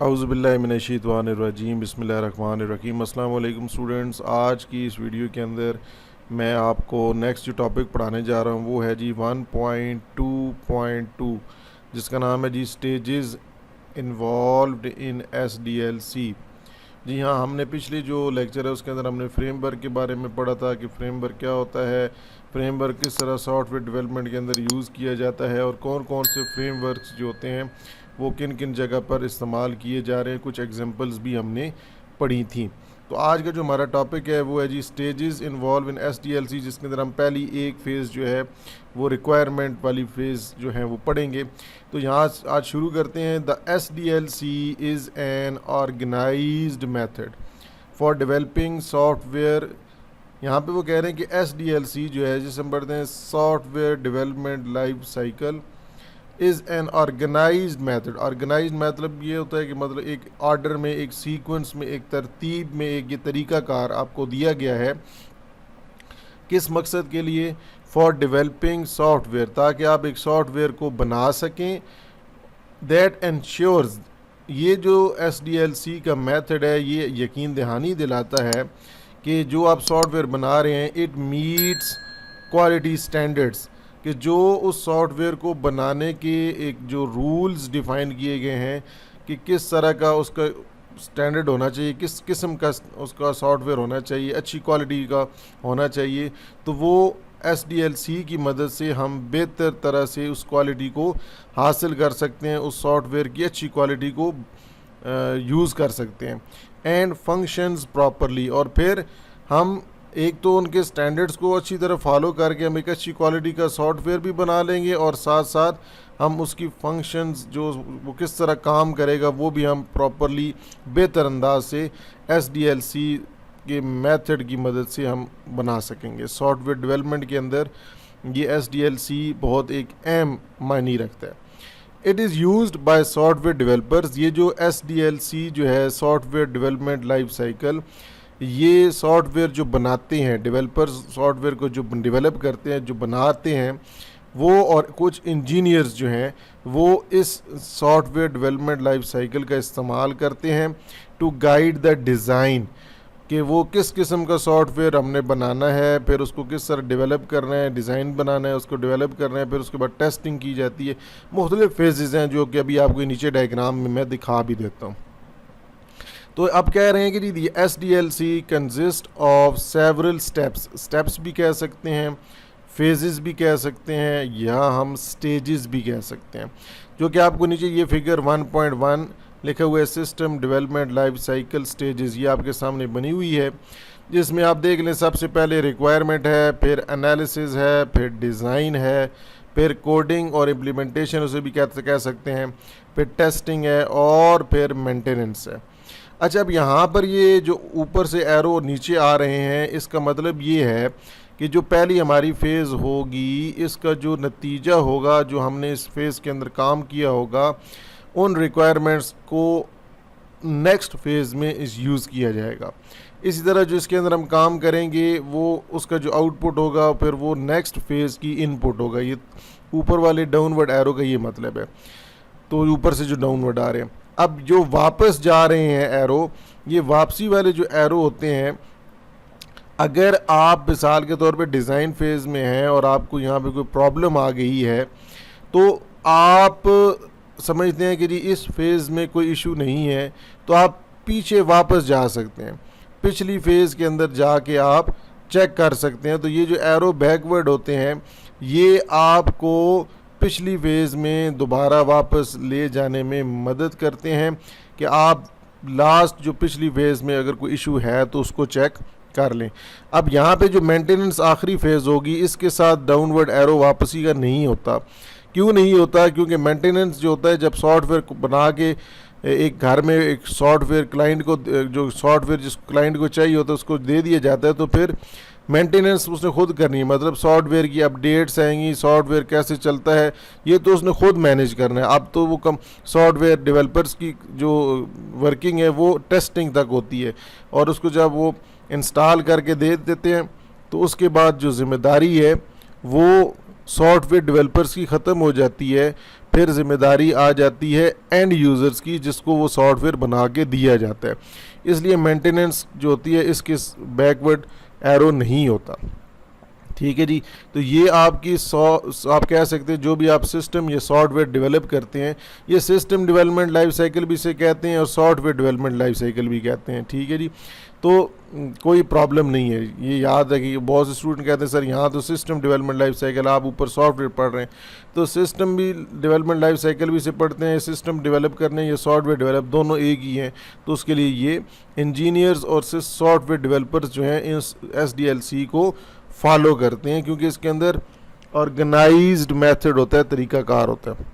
औज़ुबिल्लाहिमिनश्शैतानिर्रजीम बिस्मिल्लाहिर्रहमानिर्रहीम। अस्सलाम वालेकुम स्टूडेंट्स। आज की इस वीडियो के अंदर मैं आपको नेक्स्ट जो टॉपिक पढ़ाने जा रहा हूँ वो है जी 1.2.2 जिसका नाम है जी स्टेजेस इन्वॉल्व्ड इन SDLC। जी हाँ, हमने पिछले जो लेक्चर है उसके अंदर हमने फ्रेमवर्क के बारे में पढ़ा था कि फ्रेमवर्क क्या होता है, फ्रेमवर्क किस तरह सॉफ्टवेयर डेवलपमेंट के अंदर यूज़ किया जाता है और कौन कौन से फ्रेमवर्क्स जो होते हैं वो किन किन जगह पर इस्तेमाल किए जा रहे हैं। कुछ एग्जांपल्स भी हमने पढ़ी थी। तो आज का जो हमारा टॉपिक है वो है जी स्टेजेस इन्वॉल्व इन SDLC, जिसके अंदर हम पहली एक फ़ेज़ जो है वो रिक्वायरमेंट वाली फ़ेज़ जो है वो पढ़ेंगे। तो यहाँ आज शुरू करते हैं। The SDLC is an organised method for developing software. यहाँ पे वो कह रहे हैं कि SDLC जो है जिसे हम पढ़ते हैं software development life cycle is an organised method. Organised मतलब ये होता है कि मतलब एक ऑर्डर में, एक सीक्वेंस में, एक तरतीब में एक ये तरीक़ाकार आपको दिया गया है। किस मकसद के लिए? फॉर डेवलपिंग सॉफ्टवेयर, ताकि आप एक सॉफ्टवेयर को बना सकें। दैट एंश्योर्स, ये जो SDLC का मेथड है ये यकीन दहानी दिलाता है कि जो आप सॉफ्टवेयर बना रहे हैं इट मीट्स क्वालिटी स्टैंडर्ड्स, कि जो उस सॉफ्टवेयर को बनाने के एक जो रूल्स डिफ़ाइन किए गए हैं कि किस तरह का उसका स्टैंडर्ड होना चाहिए, किस किस्म का उसका सॉफ्टवेयर होना चाहिए, अच्छी क्वालिटी का होना चाहिए, तो वो SDLC की मदद से हम बेहतर तरह से उस क्वालिटी को हासिल कर सकते हैं, उस सॉफ्टवेयर की अच्छी क्वालिटी को यूज़ कर सकते हैं। एंड फंक्शंस प्रॉपरली, और फिर हम एक तो उनके स्टैंडर्ड्स को अच्छी तरह फॉलो करके हम एक अच्छी क्वालिटी का सॉफ्टवेयर भी बना लेंगे और साथ साथ हम उसकी फंक्शंस जो वो किस तरह काम करेगा वो भी हम प्रॉपरली बेहतर अंदाज से SDLC के मेथड की मदद से हम बना सकेंगे। सॉफ्टवेयर डेवलपमेंट के अंदर ये SDLC बहुत एक अहम मायने रखता है। It is used by software developers. ये जो SDLC जो है सॉफ्टवेयर डेवलपमेंट लाइफ साइकिल, ये सॉफ्टवेयर जो बनाते हैं डेवलपर्स, सॉफ्टवेयर को जो डेवलप करते हैं, जो बनाते हैं वो, और कुछ इंजीनियर्स जो हैं वो इस सॉफ्टवेयर डेवलपमेंट लाइफ साइकिल का इस्तेमाल करते हैं टू गाइड द डिज़ाइन, कि वो किस किस्म का सॉफ्टवेयर हमने बनाना है, फिर उसको किस तरह डेवलप करना है, डिज़ाइन बनाना है, उसको डेवलप करना है, फिर उसके बाद टेस्टिंग की जाती है। मुख्तलिफ फेजेज़ हैं जो कि अभी आपको नीचे डायग्राम में मैं दिखा भी देता हूँ। तो अब कह रहे हैं कि जी SDLC consist of several steps भी कह सकते हैं, फेजेस भी कह सकते हैं, या हम स्टेजेस भी कह सकते हैं, जो कि आपको नीचे ये फिगर 1.1 लिखा हुआ है system development life cycle stages, ये आपके सामने बनी हुई है, जिसमें आप देख लें सबसे पहले रिक्वायरमेंट है, फिर एनालिसिस है, फिर डिज़ाइन है, फिर कोडिंग और इम्प्लीमेंटेशन उसे भी कह सकते हैं, फिर टेस्टिंग है और फिर मेंटेनेंस है। अच्छा, अब यहाँ पर ये जो ऊपर से एरो नीचे आ रहे हैं इसका मतलब ये है कि जो पहली हमारी फ़ेज़ होगी इसका जो नतीजा होगा, जो हमने इस फेज़ के अंदर काम किया होगा, उन रिक्वायरमेंट्स को नेक्स्ट फेज़ में इस यूज़ किया जाएगा। इसी तरह जो इसके अंदर हम काम करेंगे वो उसका जो आउटपुट होगा फिर वो नेक्स्ट फेज़ की इनपुट होगा। ये ऊपर वाले डाउनवर्ड एरो का ये मतलब है, तो ऊपर से जो डाउनवर्ड आ रहे हैं। अब जो वापस जा रहे हैं एरो, ये वापसी वाले जो एरो होते हैं, अगर आप मिसाल के तौर पे डिज़ाइन फेज़ में हैं और आपको यहाँ पे कोई प्रॉब्लम आ गई है तो आप समझते हैं कि जी इस फेज़ में कोई इशू नहीं है, तो आप पीछे वापस जा सकते हैं, पिछली फ़ेज़ के अंदर जाके आप चेक कर सकते हैं। तो ये जो एरो बैकवर्ड होते हैं ये आपको पिछली फेज़ में दोबारा वापस ले जाने में मदद करते हैं कि आप लास्ट जो पिछली फेज़ में अगर कोई इशू है तो उसको चेक कर लें। अब यहाँ पे जो मेंटेनेंस आखिरी फेज़ होगी इसके साथ डाउनवर्ड एरो वापसी का नहीं होता। क्यों नहीं होता? क्योंकि मेंटेनेंस जो होता है जब सॉफ्टवेयर को बना के एक घर में एक सॉफ्टवेयर क्लाइंट को, जो सॉफ्टवेयर जिस क्लाइंट को चाहिए होता है उसको दे दिया जाता है, तो फिर मेंटेनेंस उसने खुद करनी है। मतलब सॉफ्टवेयर की अपडेट्स आएंगी, सॉफ्टवेयर कैसे चलता है ये तो उसने खुद मैनेज करना है। अब तो वो कम सॉफ्टवेयर डेवलपर्स की जो वर्किंग है वो टेस्टिंग तक होती है, और उसको जब वो इंस्टॉल करके दे देते हैं तो उसके बाद जो ज़िम्मेदारी है वो सॉफ्टवेयर डेवलपर्स की ख़त्म हो जाती है। फिर जिम्मेदारी आ जाती है एंड यूज़र्स की, जिसको वो सॉफ्टवेयर बना के दिया जाता है। इसलिए मेंटेनेंस जो होती है इसके बैकवर्ड एरो नहीं होता। ठीक है जी। तो ये आपकी आप कह सकते हैं जो भी आप सिस्टम या सॉफ्टवेयर डेवलप करते हैं, ये सिस्टम डेवलपमेंट लाइफ साइकिल भी से कहते हैं और सॉफ्टवेयर डेवलपमेंट लाइफ साइकिल भी कहते हैं। ठीक है जी। तो कोई प्रॉब्लम नहीं है, ये याद है कि बहुत से स्टूडेंट कहते हैं सर यहाँ तो सिस्टम डेवलपमेंट लाइफ साइकिल, आप ऊपर सॉफ्टवेयर पढ़ रहे हैं। तो सिस्टम भी डेवलपमेंट लाइफ साइकिल भी से पढ़ते हैं, सिस्टम डेवलप करने या सॉफ्टवेयर डेवलप दोनों एक ही हैं। तो उसके लिए ये इंजीनियर्स और सॉफ्टवेयर डेवलपर्स जो हैं इस SDLC को फॉलो करते हैं, क्योंकि इसके अंदर ऑर्गेनाइज्ड मेथड होता है, तरीकाकार होता है।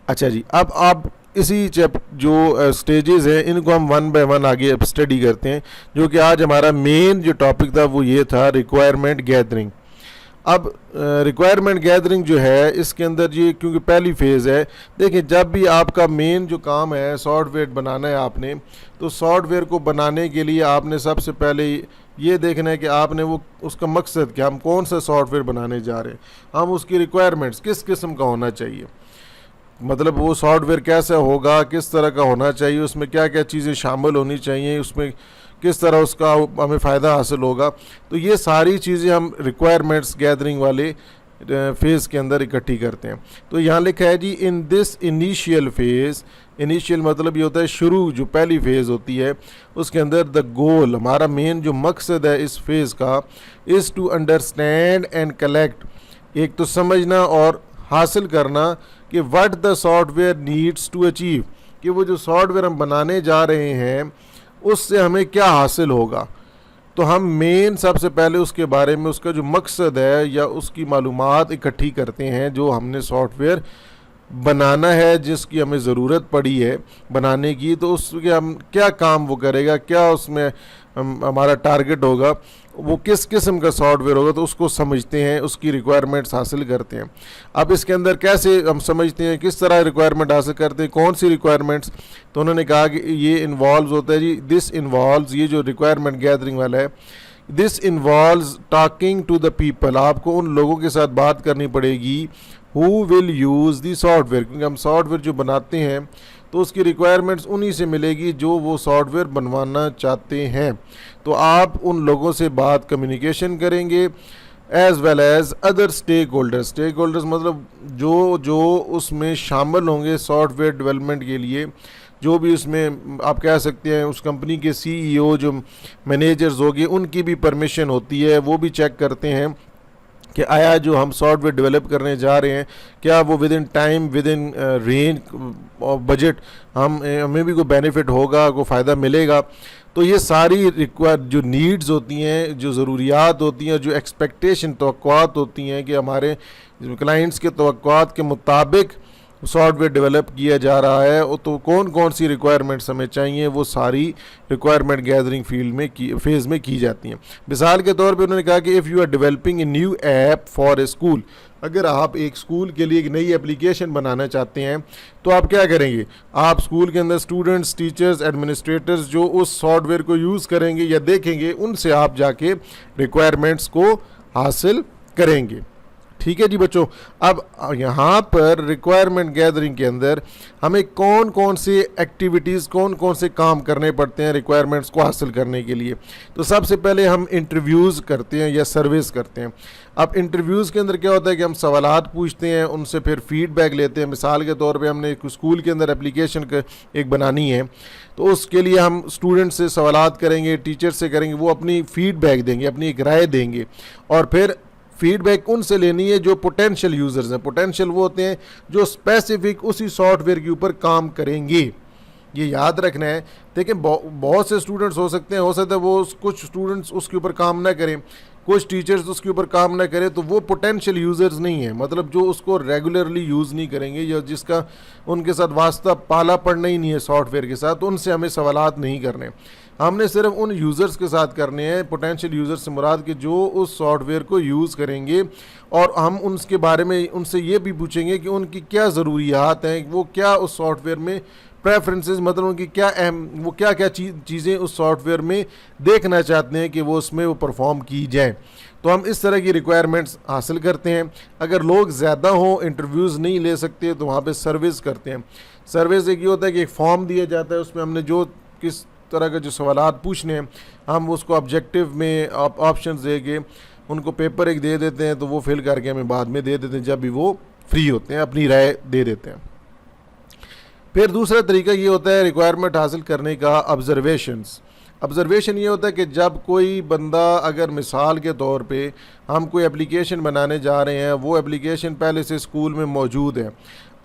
अच्छा जी, अब आप इसी जो स्टेजेस हैं इनको हम वन बाय वन आगे अब स्टडी करते हैं, जो कि आज हमारा मेन जो टॉपिक था वो ये था रिक्वायरमेंट गैदरिंग। अब रिक्वायरमेंट गैदरिंग जो है इसके अंदर ये क्योंकि पहली फेज़ है, देखिए जब भी आपका मेन जो काम है सॉफ्टवेयर बनाना है आपने, तो सॉफ्टवेयर को बनाने के लिए आपने सबसे पहले ये देखना है कि आपने वो उसका मकसद क्या, हम कौन सा सॉफ्टवेयर बनाने जा रहे हैं, हम उसकी रिक्वायरमेंट्स किस किस्म का होना चाहिए, मतलब वो सॉफ्टवेयर कैसा होगा, किस तरह का होना चाहिए, उसमें क्या क्या चीज़ें शामिल होनी चाहिए, उसमें किस तरह उसका हमें फ़ायदा हासिल होगा। तो ये सारी चीज़ें हम रिक्वायरमेंट्स गैदरिंग वाले फेज़ के अंदर इकट्ठी करते हैं। तो यहाँ लिखा है जी in this initial phase, initial मतलब ये होता है शुरू, जो पहली फेज़ होती है उसके अंदर द गोल, हमारा मेन जो मकसद है इस फेज़ का, is to understand and collect, एक तो समझना और हासिल करना कि what the software needs to achieve, कि वो जो सॉफ्टवेयर हम बनाने जा रहे हैं उससे हमें क्या हासिल होगा। तो हम मेन सबसे पहले उसके बारे में, उसका जो मकसद है या उसकी मालूमात इकट्ठी करते हैं, जो हमने सॉफ्टवेयर बनाना है जिसकी हमें ज़रूरत पड़ी है बनाने की, तो उसके हम क्या काम वो करेगा, क्या उसमें हमारा टारगेट होगा, वो किस किस्म का सॉफ्टवेयर होगा, तो उसको समझते हैं, उसकी रिक्वायरमेंट्स हासिल करते हैं। अब इसके अंदर कैसे हम समझते हैं, किस तरह रिक्वायरमेंट हासिल करते हैं, कौन सी रिक्वायरमेंट्स, तो उन्होंने कहा कि ये इन्वॉल्व होता है जी, दिस इन्वॉल्व्स, ये जो रिक्वायरमेंट गैदरिंग वाला है, this involves talking to the people, आपको उन लोगों के साथ बात करनी पड़ेगी who will use the software, क्योंकि हम सॉफ्टवेयर जो बनाते हैं तो उसकी रिक्वायरमेंट्स उन्हीं से मिलेगी जो वो सॉफ्टवेयर बनवाना चाहते हैं। तो आप उन लोगों से बात कम्युनिकेशन करेंगे as well as other stakeholders, stakeholders मतलब जो उसमें शामिल होंगे सॉफ्टवेयर डेवलपमेंट के लिए, जो भी उसमें आप कह सकते हैं उस कंपनी के CEO जो मैनेजर्स होंगे उनकी भी परमिशन होती है, वो भी चेक करते हैं कि आया जो हम सॉफ्टवेयर डेवलप करने जा रहे हैं क्या वो with in time, with in range और बजट हमें भी कोई बेनिफिट होगा, कोई फ़ायदा मिलेगा। तो ये सारी जो नीड्स होती हैं, जो ज़रूरियात होती हैं, जो एक्सपेक्टेशन तवक्कुआत होती हैं कि हमारे क्लाइंट्स के तवक्कुआत के मुताबिक सॉफ्टवेयर डेवलप किया जा रहा है, तो कौन कौन सी रिक्वायरमेंट्स हमें चाहिए, वो सारी रिक्वायरमेंट गैदरिंग फील्ड में फेज़ में की जाती हैं। मिसाल के तौर पे उन्होंने कहा कि if you are developing a new app for a school, अगर आप एक स्कूल के लिए एक नई एप्लीकेशन बनाना चाहते हैं तो आप क्या करेंगे, आप स्कूल के अंदर स्टूडेंट्स, टीचर्स, एडमिनिस्ट्रेटर्स जो उस सॉफ्टवेयर को यूज़ करेंगे या देखेंगे, उनसे आप जाके रिक्वायरमेंट्स को हासिल करेंगे। ठीक है जी बच्चों। अब यहाँ पर रिक्वायरमेंट गैदरिंग के अंदर हमें कौन कौन से एक्टिविटीज़, कौन कौन से काम करने पड़ते हैं रिक्वायरमेंट्स को हासिल करने के लिए। तो सबसे पहले हम इंटरव्यूज़ करते हैं या सर्वेस करते हैं। अब इंटरव्यूज़ के अंदर क्या होता है कि हम सवालात पूछते हैं, उनसे फिर फीडबैक लेते हैं। मिसाल के तौर पे हमने एक स्कूल के अंदर एप्लीकेशन एक बनानी है, तो उसके लिए हम स्टूडेंट से सवालात करेंगे, टीचर से करेंगे, वो अपनी फीडबैक देंगे, अपनी एक राय देंगे, और फिर फीडबैक उनसे लेनी है जो पोटेंशियल यूज़र्स हैं। पोटेंशियल वो होते हैं जो स्पेसिफिक उसी सॉफ्टवेयर के ऊपर काम करेंगे, ये याद रखना है। देखिए बहुत से स्टूडेंट्स हो सकते हैं, हो सकता है वो कुछ स्टूडेंट्स उसके ऊपर काम ना करें, कुछ टीचर्स उसके ऊपर काम ना करें, तो वो पोटेंशियल यूज़र्स नहीं है, मतलब जो उसको रेगुलरली यूज़ नहीं करेंगे या जिसका उनके साथ वास्ता पाला पड़ना ही नहीं है सॉफ्टवेयर के साथ, तो उनसे हमें सवालात नहीं करने। हमने सिर्फ उन यूज़र्स के साथ करने हैं, पोटेंशियल यूज़र्स से मुराद के जो उस सॉफ्टवेयर को यूज़ करेंगे, और हम उनके बारे में उनसे ये भी पूछेंगे कि उनकी क्या ज़रूरियात हैं, वो क्या उस सॉफ्टवेयर में प्रेफरेंसेस मतलब उनकी क्या अहम, वो क्या क्या चीज़ें उस सॉफ्टवेयर में देखना चाहते हैं कि वो उसमें वो परफॉर्म की जाए। तो हम इस तरह की रिक्वायरमेंट्स हासिल करते हैं। अगर लोग ज़्यादा हों, इंटरव्यूज़ नहीं ले सकते, तो वहाँ पे सर्विस करते हैं। सर्विस एक ये होता है कि एक फॉर्म दिया जाता है, उसमें हमने जो किस तरह के जो सवालात पूछने हैं हम उसको ऑब्जेक्टिव में ऑप्शंस दे के उनको पेपर एक दे देते हैं, तो वो फिल करके हमें बाद में दे देते हैं जब भी वो फ्री होते हैं, अपनी राय दे देते हैं। फिर दूसरा तरीका ये होता है रिक्वायरमेंट हासिल करने का ऑब्जर्वेशंस। ऑब्जर्वेशन ये होता है कि जब कोई बंदा, अगर मिसाल के तौर पे हम कोई एप्लीकेशन बनाने जा रहे हैं, वो एप्लीकेशन पहले से स्कूल में मौजूद है।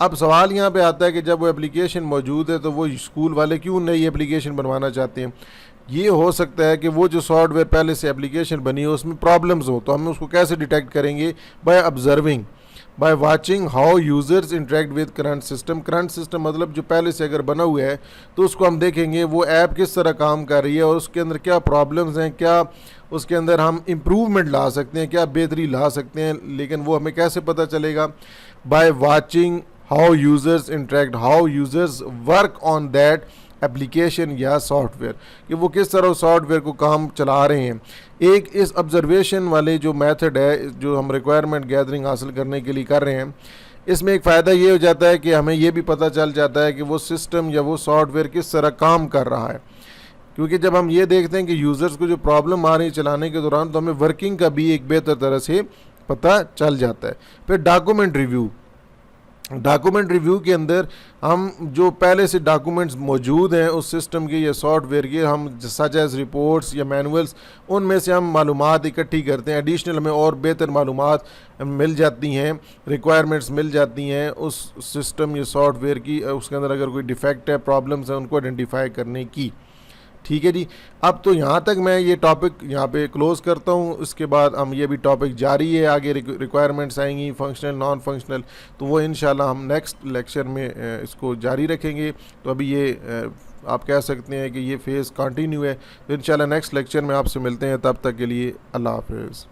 अब सवाल यहाँ पे आता है कि जब वो एप्लीकेशन मौजूद है तो वो स्कूल वाले क्यों नई एप्लीकेशन बनवाना चाहते हैं। ये हो सकता है कि वो जो सॉफ्टवेयर पहले से एप्लीकेशन बनी हो उसमें प्रॉब्लम्स हो, तो हम उसको कैसे डिटेक्ट करेंगे? By observing, by watching how users interact with current system. Current system मतलब जो पहले से अगर बना हुआ है तो उसको हम देखेंगे वो ऐप किस तरह काम कर रही है और उसके अंदर क्या प्रॉब्लम्स हैं, क्या उसके अंदर हम इम्प्रूवमेंट ला सकते हैं, क्या बेहतरी ला सकते हैं। लेकिन वो हमें कैसे पता चलेगा? By watching how users interact, how users work on that application या सॉफ्टवेयर, कि वो किस तरह सॉफ्टवेयर को काम चला रहे हैं। एक इस ऑब्जर्वेशन वाले जो मेथड है जो हम रिक्वायरमेंट गैदरिंग हासिल करने के लिए कर रहे हैं, इसमें एक फ़ायदा ये हो जाता है कि हमें ये भी पता चल जाता है कि वो सिस्टम या वो सॉफ्टवेयर किस तरह काम कर रहा है। क्योंकि जब हम ये देखते हैं कि यूज़र्स को जो प्रॉब्लम आ रही है चलाने के दौरान, तो हमें वर्किंग का भी एक बेहतर तरह से पता चल जाता है। फिर डॉक्यूमेंट रिव्यू। डॉक्यूमेंट रिव्यू के अंदर हम जो पहले से डॉक्यूमेंट्स मौजूद हैं उस सिस्टम के या सॉफ्टवेयर के, हम सच एज रिपोर्ट्स या मैनुअल्स, उनमें से हम मालूमात इकट्ठी करते हैं। एडिशनल हमें और बेहतर मालूमात मिल जाती हैं, रिक्वायरमेंट्स मिल जाती हैं उस सिस्टम या सॉफ्टवेयर की, उसके अंदर अगर कोई डिफेक्ट है, प्रॉब्लम्स हैं, उनको आइडेंटिफाई करने की। ठीक है जी। अब तो यहाँ तक मैं ये टॉपिक यहाँ पे क्लोज़ करता हूँ। इसके बाद हम ये भी टॉपिक जारी है, आगे रिक्वायरमेंट्स आएंगी फंक्शनल नॉन फंक्शनल, तो वो इंशाल्लाह हम नेक्स्ट लेक्चर में इसको जारी रखेंगे। तो अभी ये आप कह सकते हैं कि ये फेज़ कंटिन्यू है। तो इंशाल्लाह नेक्स्ट लेक्चर में आपसे मिलते हैं, तब तक के लिए अल्लाह हाफ़िज़।